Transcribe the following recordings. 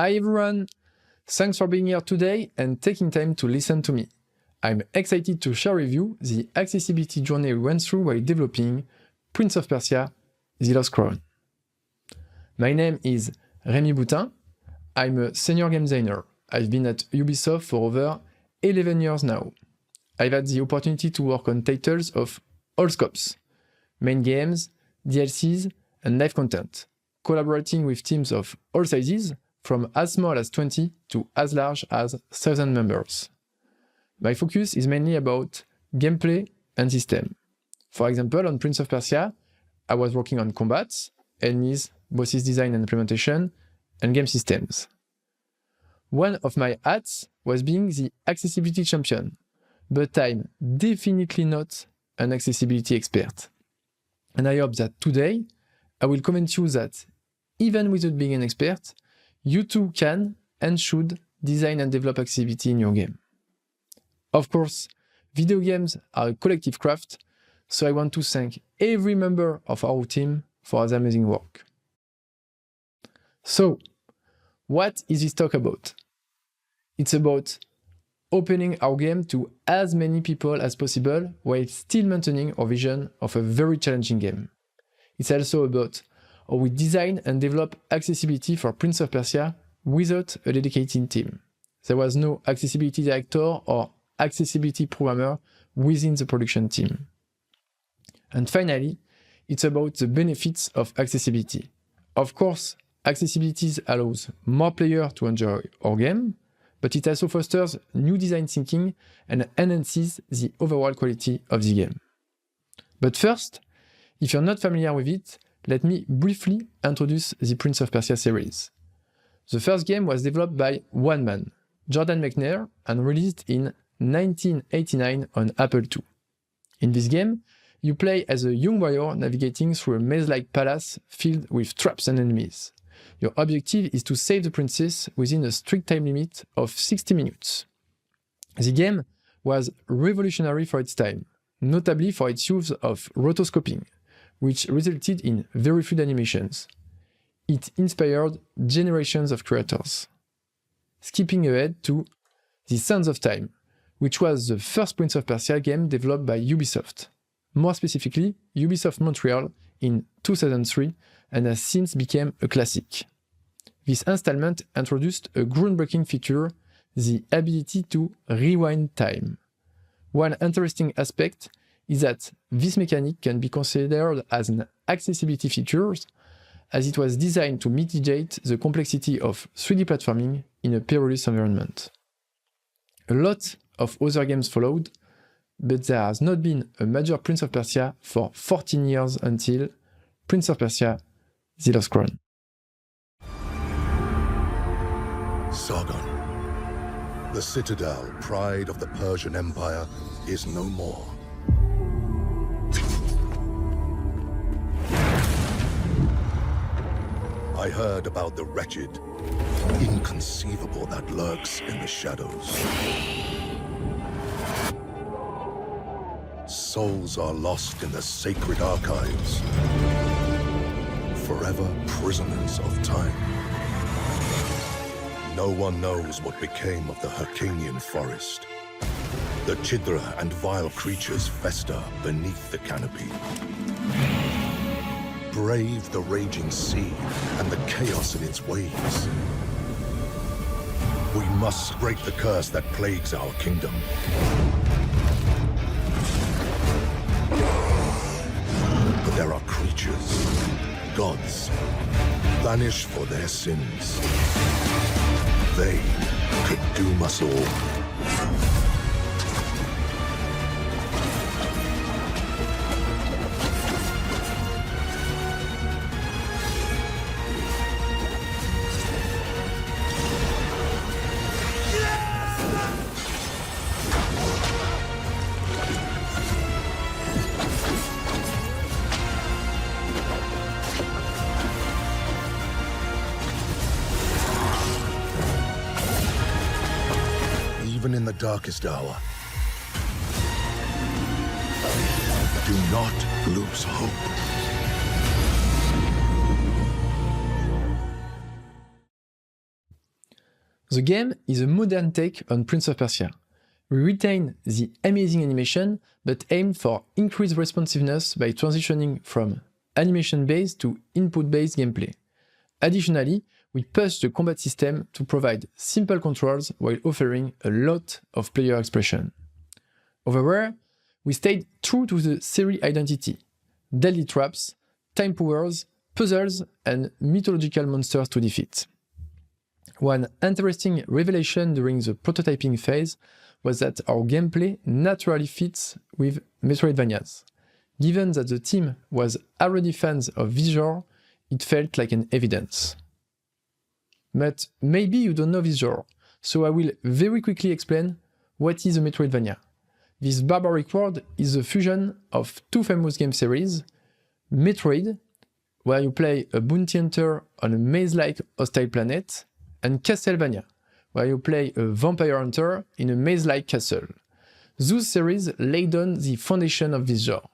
Hi everyone! Thanks for being here today and taking time to listen to me. I'm excited to share with you the accessibility journey we went through while developing Prince of Persia: The Lost Crown. My name is Rémi Boutin. I'm a senior game designer. I've been at Ubisoft for over 11 years now. I've had the opportunity to work on titles of all scopes, main games, DLCs, and live content, collaborating with teams of all sizes, from as small as 20 to as large as 1,000 members. My focus is mainly about gameplay and system. For example, on Prince of Persia, I was working on combats, enemies, bosses design and implementation, and game systems. One of my hats was being the accessibility champion, but I'm definitely not an accessibility expert. And I hope that today, I will convince you that even without being an expert, you too can and should design and develop accessibility in your game. Of course, video games are a collective craft, so I want to thank every member of our team for their amazing work. So, what is this talk about? It's about opening our game to as many people as possible while still maintaining our vision of a very challenging game. It's also about how we design and develop accessibility for Prince of Persia without a dedicated team. There was no accessibility director or accessibility programmer within the production team. And finally, it's about the benefits of accessibility. Of course, accessibility allows more players to enjoy our game, but it also fosters new design thinking and enhances the overall quality of the game. But first, if you're not familiar with it, let me briefly introduce the Prince of Persia series. The first game was developed by one man, Jordan Mechner, and released in 1989 on Apple II. In this game, you play as a young warrior navigating through a maze-like palace filled with traps and enemies. Your objective is to save the princess within a strict time limit of 60 minutes. The game was revolutionary for its time, notably for its use of rotoscoping, which resulted in very fluid animations. It inspired generations of creators. Skipping ahead to The Sands of Time, which was the first Prince of Persia game developed by Ubisoft. More specifically, Ubisoft Montreal in 2003, and has since become a classic. This installment introduced a groundbreaking feature, the ability to rewind time. One interesting aspect is that this mechanic can be considered as an accessibility feature, as it was designed to mitigate the complexity of 3D platforming in a perilous environment. A lot of other games followed, but there has not been a major Prince of Persia for 14 years until Prince of Persia: The Lost Crown. Sargon, the citadel, pride of the Persian Empire, is no more. I heard about the wretched, inconceivable that lurks in the shadows. Souls are lost in the sacred archives, forever prisoners of time. No one knows what became of the Hyrcanian forest. The Chidra and vile creatures fester beneath the canopy. Brave the raging sea and the chaos in its waves. We must break the curse that plagues our kingdom. But there are creatures, gods, banished for their sins. They could doom us all. Even in the darkest hour, do not lose hope. The game is a modern take on Prince of Persia. We retain the amazing animation, but aim for increased responsiveness by transitioning from animation-based to input-based gameplay. Additionally, we push the combat system to provide simple controls while offering a lot of player expression. Overall, we stayed true to the series identity: deadly traps, time powers, puzzles, and mythological monsters to defeat. One interesting revelation during the prototyping phase was that our gameplay naturally fits with Metroidvanias. Given that the team was already fans of this genre, it felt like an evidence. But maybe you don't know this genre, so I will very quickly explain what is a Metroidvania. This barbaric world is a fusion of two famous game series: Metroid, where you play a bounty hunter on a maze-like hostile planet, and Castlevania, where you play a vampire hunter in a maze-like castle. Those series lay down the foundation of this genre.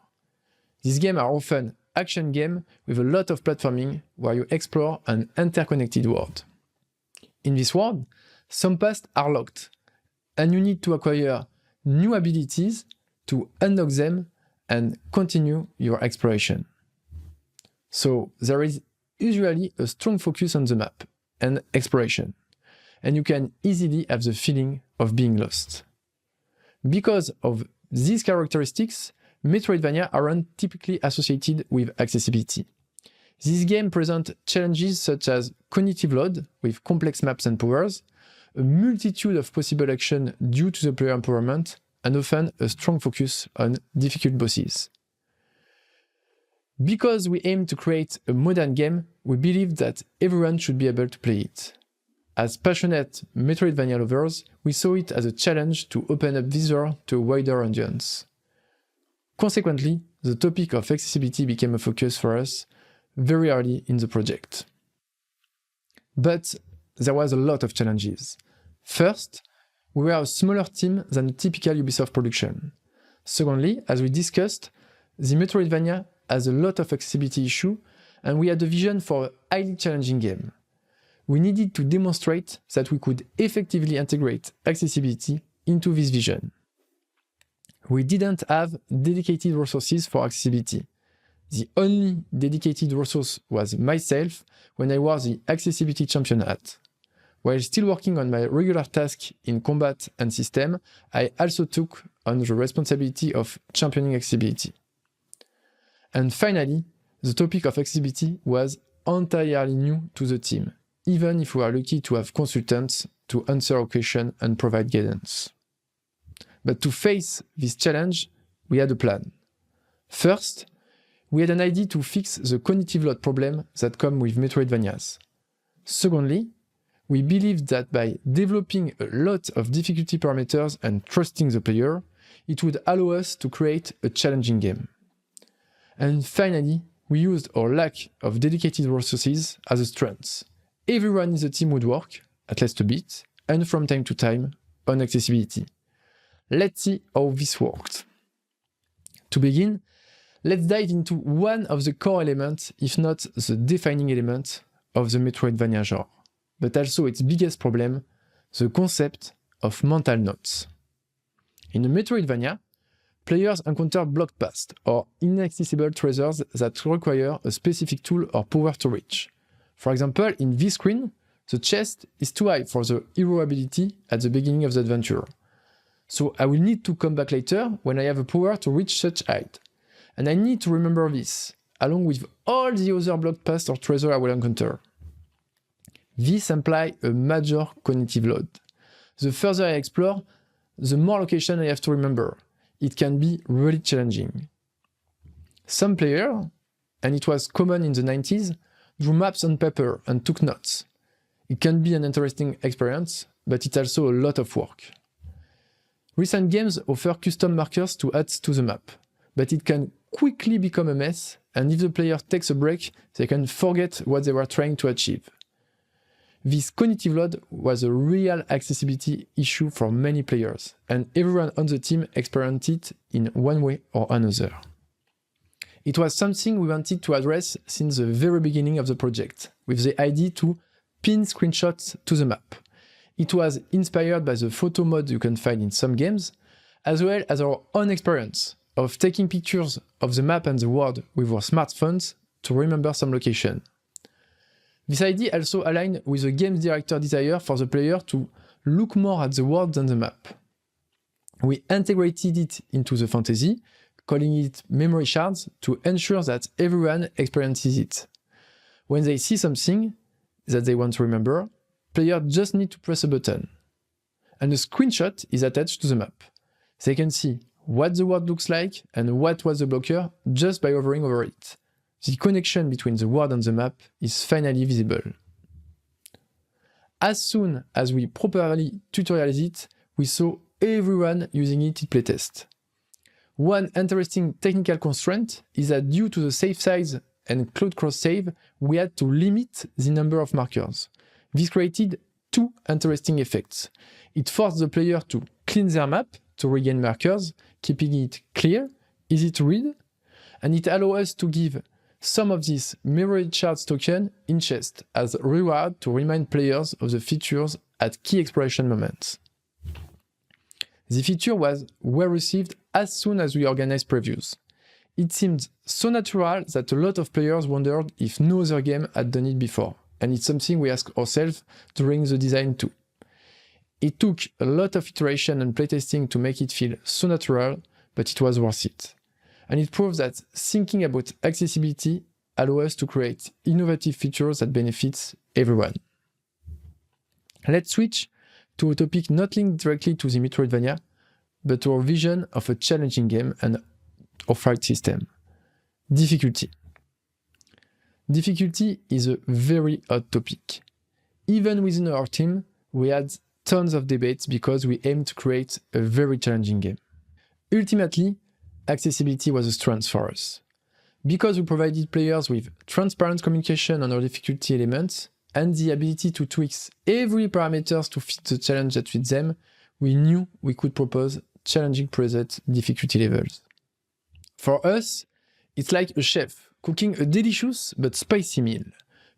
These games are often action games with a lot of platforming where you explore an interconnected world. In this world, some paths are locked, and you need to acquire new abilities to unlock them and continue your exploration. So there is usually a strong focus on the map and exploration, and you can easily have the feeling of being lost. Because of these characteristics, Metroidvania aren't typically associated with accessibility. This game presents challenges such as cognitive load with complex maps and powers, a multitude of possible actions due to the player empowerment, and often a strong focus on difficult bosses. Because we aim to create a modern game, we believe that everyone should be able to play it. As passionate Metroidvania lovers, we saw it as a challenge to open up this genre to a wider audience. Consequently, the topic of accessibility became a focus for us very early in the project. But there was a lot of challenges. First, we were a smaller team than a typical Ubisoft production. Secondly, as we discussed, the Metroidvania has a lot of accessibility issues, and we had a vision for a highly challenging game. We needed to demonstrate that we could effectively integrate accessibility into this vision. We didn't have dedicated resources for accessibility. The only dedicated resource was myself when I wore the accessibility champion hat. While still working on my regular task in combat and system, I also took on the responsibility of championing accessibility. And finally, the topic of accessibility was entirely new to the team, even if we are lucky to have consultants to answer our questions and provide guidance. But to face this challenge, we had a plan. First, we had an idea to fix the cognitive load problem that comes with Metroidvanias. Secondly, we believed that by developing a lot of difficulty parameters and trusting the player, it would allow us to create a challenging game. And finally, we used our lack of dedicated resources as a strength. Everyone in the team would work, at least a bit, and from time to time, on accessibility. Let's see how this worked. To begin, let's dive into one of the core elements, if not the defining element, of the Metroidvania genre, but also its biggest problem, the concept of mental notes. In a Metroidvania, players encounter blocked paths or inaccessible treasures that require a specific tool or power to reach. For example, in this screen, the chest is too high for the hero ability at the beginning of the adventure. So I will need to come back later when I have a power to reach such height. And I need to remember this, along with all the other blocked paths or treasures I will encounter. This implies a major cognitive load. The further I explore, the more locations I have to remember. It can be really challenging. Some players, and it was common in the 90s, drew maps on paper and took notes. It can be an interesting experience, but it's also a lot of work. Recent games offer custom markers to add to the map, but it can quickly become a mess, and if the player takes a break, they can forget what they were trying to achieve. This cognitive load was a real accessibility issue for many players, and everyone on the team experienced it in one way or another. It was something we wanted to address since the very beginning of the project, with the idea to pin screenshots to the map. It was inspired by the photo mode you can find in some games, as well as our own experience of taking pictures of the map and the world with our smartphones to remember some location. This idea also aligned with the game's director's desire for the player to look more at the world than the map. We integrated it into the fantasy, calling it memory shards to ensure that everyone experiences it. When they see something that they want to remember, players just need to press a button. And a screenshot is attached to the map. They can see what the world looks like and what was the blocker just by hovering over it. The connection between the world and the map is finally visible. As soon as we properly tutorialized it, we saw everyone using it in playtest. One interesting technical constraint is that due to the save size and cloud cross-save, we had to limit the number of markers. This created two interesting effects. It forced the player to clean their map to regain markers, keeping it clear, easy to read, and it allows us to give some of this memory shards token in chest as reward to remind players of the features at key exploration moments. The feature was well received as soon as we organized previews. It seemed so natural that a lot of players wondered if no other game had done it before, and it's something we asked ourselves during the design too. It took a lot of iteration and playtesting to make it feel so natural, but it was worth it. And it proves that thinking about accessibility allows us to create innovative features that benefit everyone. Let's switch to a topic not linked directly to the Metroidvania, but to our vision of a challenging game and our fight system. Difficulty. Difficulty is a very hot topic. Even within our team, we had tons of debates because we aimed to create a very challenging game. Ultimately, accessibility was a strength for us. Because we provided players with transparent communication on our difficulty elements and the ability to tweak every parameters to fit the challenge that fits them, we knew we could propose challenging preset difficulty levels. For us, it's like a chef cooking a delicious but spicy meal.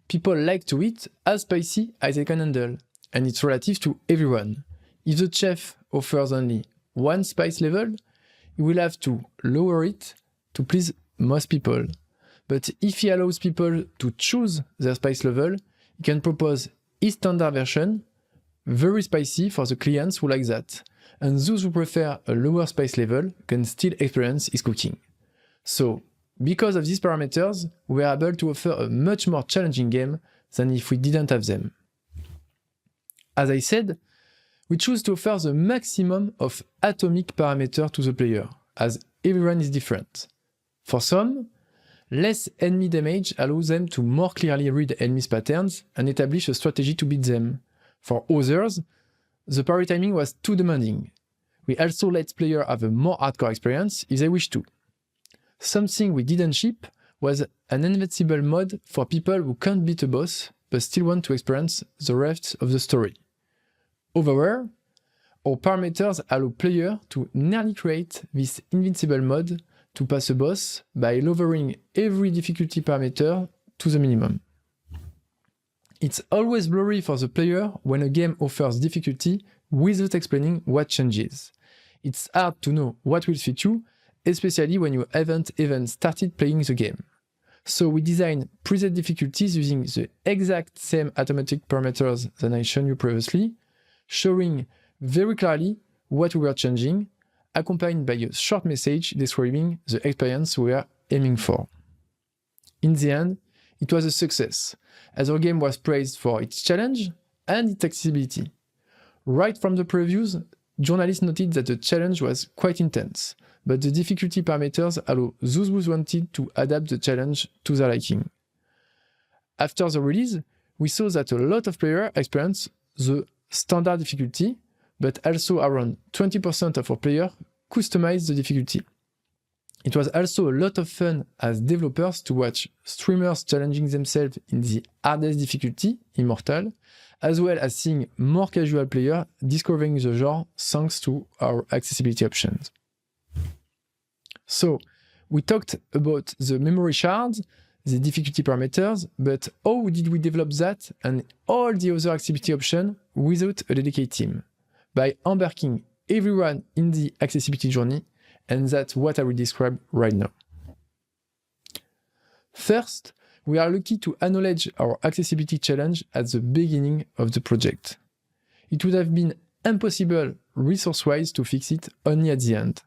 People like to eat as spicy as they can handle, and it's relative to everyone. If the chef offers only one spice level, he will have to lower it to please most people. But if he allows people to choose their spice level, he can propose his standard version, very spicy for the clients who like that, and those who prefer a lower spice level can still experience his cooking. So, because of these parameters, we are able to offer a much more challenging game than if we didn't have them. As I said, we choose to offer the maximum of atomic parameter to the player, as everyone is different. For some, less enemy damage allows them to more clearly read enemies' patterns and establish a strategy to beat them. For others, the parry timing was too demanding. We also let players have a more hardcore experience if they wish to. Something we didn't ship was an invincible mode for people who can't beat a boss but still want to experience the rest of the story. Overall, our parameters allow players to nearly create this invincible mode to pass a boss by lowering every difficulty parameter to the minimum. It's always blurry for the player when a game offers difficulty without explaining what changes. It's hard to know what will fit you, especially when you haven't even started playing the game. So we design preset difficulties using the exact same automatic parameters that I shown you previously, showing very clearly what we were changing, accompanied by a short message describing the experience we are aiming for. In the end, it was a success, as our game was praised for its challenge and its accessibility. Right from the previews, journalists noted that the challenge was quite intense, but the difficulty parameters allow those who wanted to adapt the challenge to their liking. After the release, we saw that a lot of players experienced the standard difficulty, but also around 20% of our players customized the difficulty. It was also a lot of fun as developers to watch streamers challenging themselves in the hardest difficulty, Immortal, as well as seeing more casual players discovering the genre thanks to our accessibility options. So, we talked about the memory shards, the difficulty parameters, but how did we develop that and all the other accessibility options without a dedicated team? By embarking everyone in the accessibility journey, and that's what I will describe right now. First, we are lucky to acknowledge our accessibility challenge at the beginning of the project. It would have been impossible resource-wise to fix it only at the end.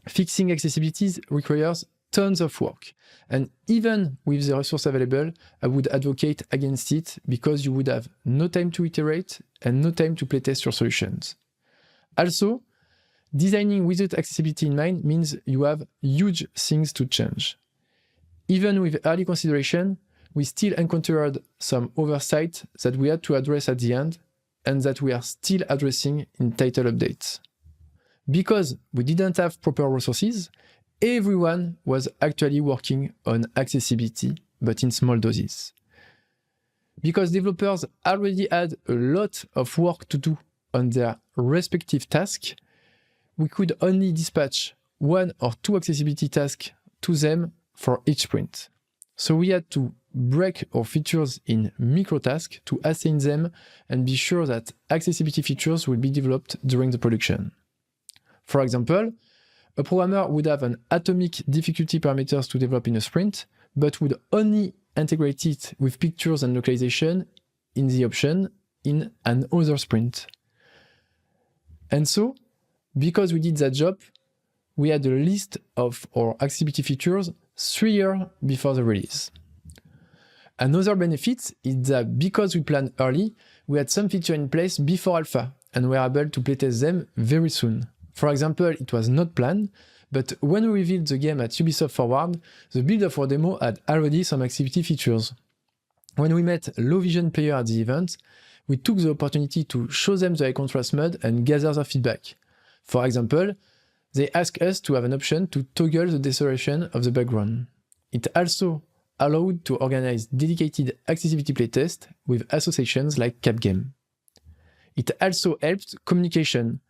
Fixing accessibility requires tons of work, and even with the resource available, I would advocate against it because you would have no time to iterate and no time to playtest your solutions. Also, designing without accessibility in mind means you have huge things to change. Even with early consideration, we still encountered some oversight that we had to address at the end and that we are still addressing in title updates. Because we didn't have proper resources, everyone was actually working on accessibility, but in small doses. Because developers already had a lot of work to do on their respective tasks, we could only dispatch 1 or 2 accessibility tasks to them for each sprint. So we had to break our features in micro-tasks to assign them and be sure that accessibility features will be developed during the production. For example, a programmer would have an atomic difficulty parameters to develop in a sprint, but would only integrate it with pictures and localization in the option in another sprint. And so, because we did that job, we had a list of our accessibility features 3 years before the release. Another benefit is that because we planned early, we had some features in place before alpha and were able to playtest them very soon. For example, it was not planned, but when we revealed the game at Ubisoft Forward, the build of our demo had already some accessibility features. When we met low vision players at the event, we took the opportunity to show them the high contrast mode and gather their feedback. For example, they asked us to have an option to toggle the distortion of the background. It also allowed to organize dedicated accessibility playtests with associations like Capgame. It also helped communication.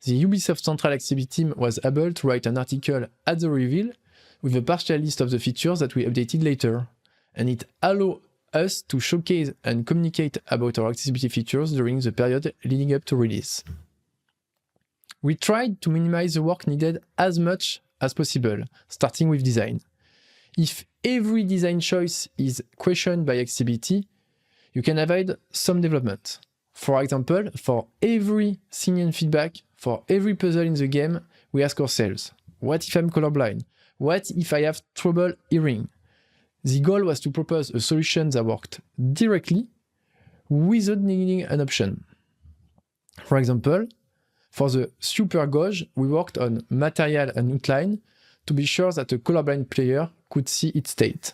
The Ubisoft Central Accessibility team was able to write an article at the reveal with a partial list of the features that we updated later, and it allowed us to showcase and communicate about our accessibility features during the period leading up to release. We tried to minimize the work needed as much as possible, starting with design. If every design choice is questioned by accessibility, you can avoid some development. For example, for every senior feedback, for every puzzle in the game, we ask ourselves, what if I'm colorblind? What if I have trouble hearing? The goal was to propose a solution that worked directly without needing an option. For example, for the Super Gauge, we worked on material and outline to be sure that a colorblind player could see its state.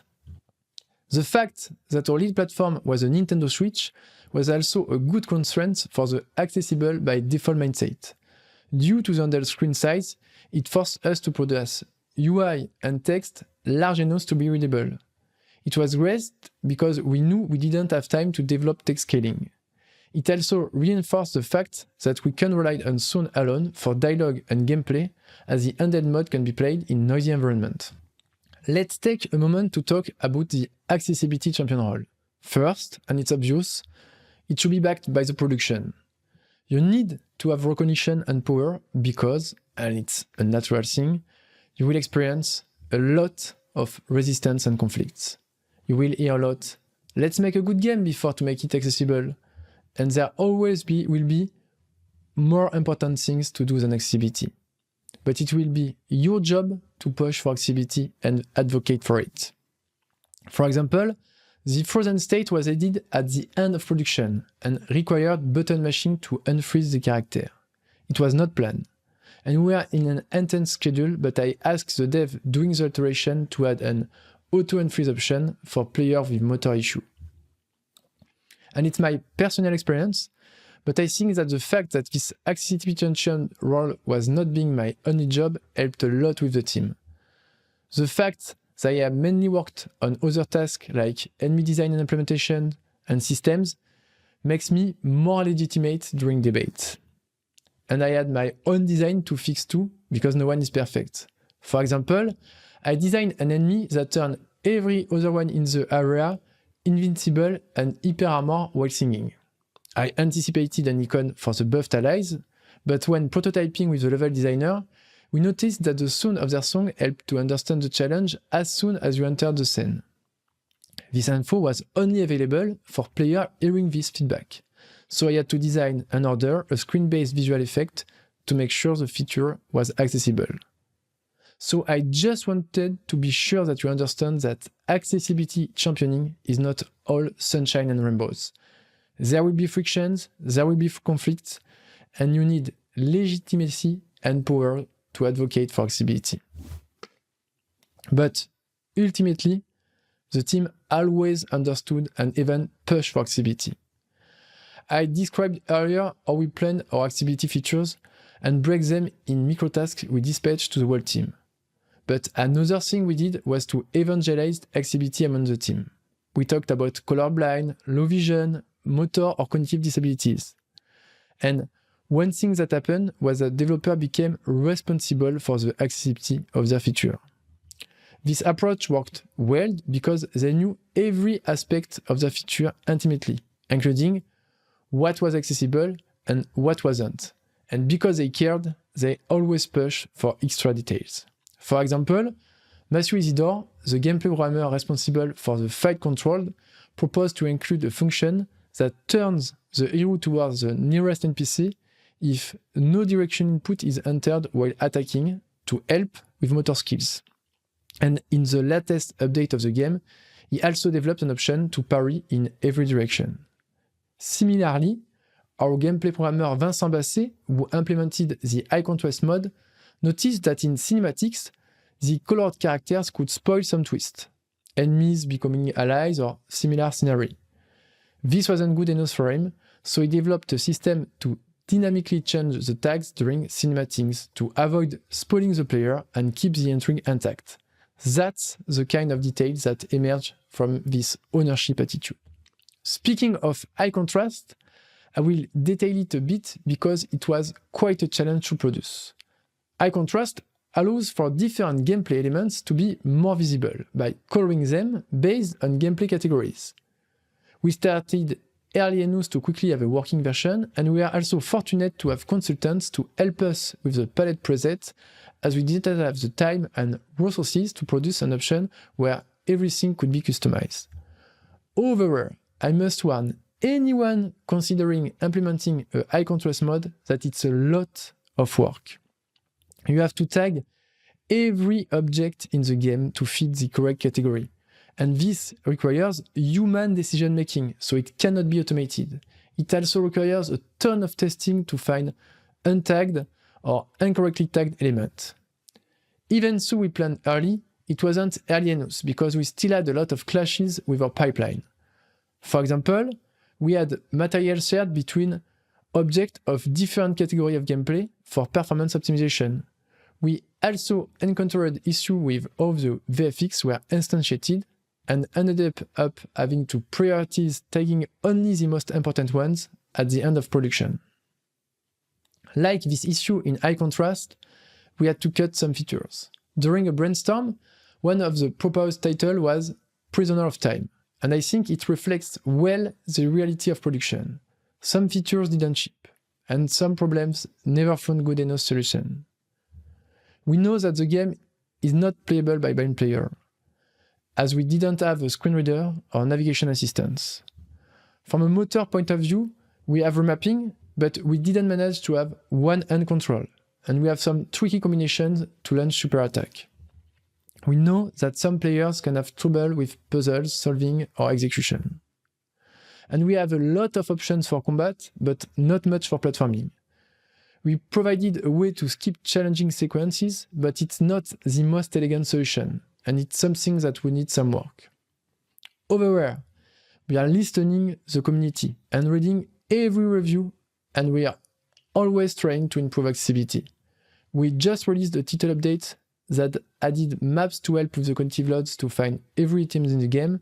The fact that our lead platform was a Nintendo Switch was also a good constraint for the accessible by default mindset. Due to the handle screen size, it forced us to produce UI and text large enough to be readable. It was great because we knew we didn't have time to develop text scaling. It also reinforced the fact that we can rely on sound alone for dialogue and gameplay, as the handheld mode can be played in noisy environment. Let's take a moment to talk about the accessibility champion role. First, and it's obvious, it should be backed by the production. You need to have recognition and power because, and it's a natural thing, you will experience a lot of resistance and conflicts. You will hear a lot, let's make a good game before to make it accessible. And there always will be more important things to do than accessibility. But it will be your job to push for accessibility and advocate for it. For example, the frozen state was added at the end of production and required button mashing to unfreeze the character. It was not planned. And we are in an intense schedule, but I asked the dev doing the alteration to add an auto-unfreeze option for players with motor issue. And it's my personal experience, but I think that the fact that this accessibility champion role was not being my only job helped a lot with the team. The fact that I have mainly worked on other tasks like enemy design and implementation and systems makes me more legitimate during debates. And I had my own design to fix too, because no one is perfect. For example, I designed an enemy that turned every other one in the area invincible and hyper armor while singing. I anticipated an icon for the buffed allies, but when prototyping with the level designer, we noticed that the sound of their song helped to understand the challenge as soon as you entered the scene. This info was only available for players hearing this feedback, so I had to design and order a screen-based visual effect to make sure the feature was accessible. So I just wanted to be sure that you understand that accessibility championing is not all sunshine and rainbows. There will be frictions, there will be conflicts, and you need legitimacy and power to advocate for accessibility. But ultimately, the team always understood and even pushed for accessibility. I described earlier how we plan our accessibility features and break them in microtasks we dispatch to the whole team. But another thing we did was to evangelize accessibility among the team. We talked about colorblind, low vision, motor or cognitive disabilities. And one thing that happened was that developer became responsible for the accessibility of their feature. This approach worked well because they knew every aspect of the feature intimately, including what was accessible and what wasn't. And because they cared, they always pushed for extra details. For example, Matthew Isidore, the gameplay programmer responsible for the fight control, proposed to include a function that turns the hero towards the nearest NPC if no direction input is entered while attacking to help with motor skills. And in the latest update of the game, he also developed an option to parry in every direction. Similarly, our gameplay programmer Vincent Basset, who implemented the eye contrast mode, noticed that in cinematics, the colored characters could spoil some twist, enemies becoming allies or similar scenery. This wasn't good enough for him, so he developed a system to dynamically change the tags during cinematics to avoid spoiling the player and keep the entry intact. That's the kind of details that emerge from this ownership attitude. Speaking of high contrast, I will detail it a bit because it was quite a challenge to produce. High contrast allows for different gameplay elements to be more visible by coloring them based on gameplay categories. We started early enough to quickly have a working version, and we are also fortunate to have consultants to help us with the palette preset, as we didn't have the time and resources to produce an option where everything could be customized. However, I must warn anyone considering implementing a high contrast mode that it's a lot of work. You have to tag every object in the game to fit the correct category. And this requires human decision making, so it cannot be automated. It also requires a ton of testing to find untagged or incorrectly tagged elements. Even though we planned early, it wasn't early enough because we still had a lot of clashes with our pipeline. For example, we had material shared between objects of different categories of gameplay for performance optimization. We also encountered issues with how the VFX were instantiated and ended up having to prioritize tagging only the most important ones at the end of production. Like this issue in high contrast, we had to cut some features. During a brainstorm, one of the proposed titles was Prisoner of Time, and I think it reflects well the reality of production. Some features didn't ship, and some problems never found good enough solution. We know that the game is not playable by blind player, as we didn't have a screen reader or navigation assistance. From a motor point of view, we have remapping, but we didn't manage to have one-hand control, and we have some tricky combinations to launch super attack. We know that some players can have trouble with puzzles, solving, or execution. And we have a lot of options for combat, but not much for platforming. We provided a way to skip challenging sequences, but it's not the most elegant solution, and it's something that will need some work. Overall, we are listening to the community and reading every review, and we are always trying to improve accessibility. We just released a title update that added maps to help with the cognitive loads to find every item in the game,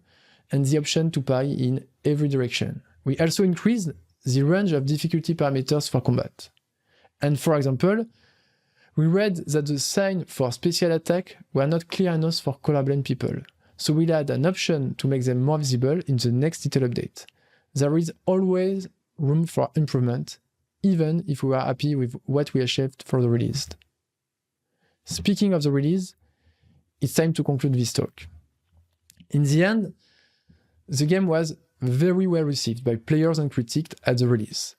and the option to parry in every direction. We also increased the range of difficulty parameters for combat. And for example, we read that the signs for special attack were not clear enough for colorblind people. so we'll add an option to make them more visible in the next detail update. There is always room for improvement, even if we are happy with what we achieved for the release. Speaking of the release, it's time to conclude this talk. In the end, the game was very well received by players and critics at the release,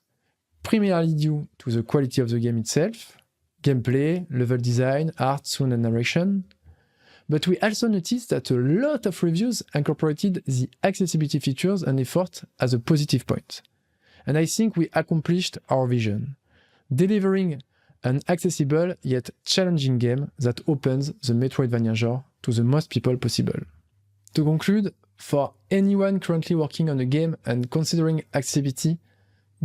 primarily due to the quality of the game itself, gameplay, level design, art, sound and narration. But we also noticed that a lot of reviews incorporated the accessibility features and effort as a positive point. And I think we accomplished our vision, delivering an accessible yet challenging game that opens the Metroidvania genre to the most people possible. To conclude, for anyone currently working on a game and considering accessibility,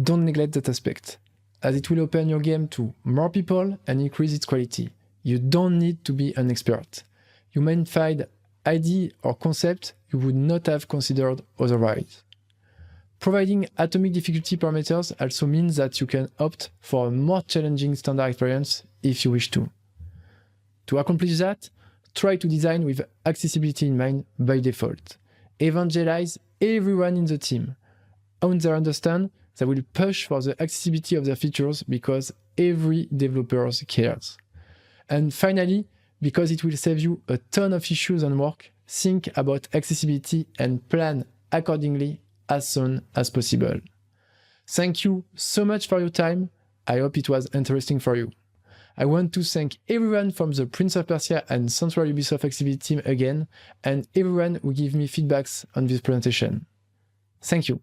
don't neglect that aspect, as it will open your game to more people and increase its quality. You don't need to be an expert. You might find idea or concept you would not have considered otherwise. Providing atomic difficulty parameters also means that you can opt for a more challenging standard experience if you wish to. To accomplish that, try to design with accessibility in mind by default. Evangelize everyone in the team. Once they understand, they will push for the accessibility of their features because every developer cares. And finally, because it will save you a ton of issues and work, think about accessibility and plan accordingly as soon as possible. Thank you so much for your time. I hope it was interesting for you. I want to thank everyone from the Prince of Persia and Central Ubisoft Accessibility team again, and everyone who gave me feedbacks on this presentation. Thank you.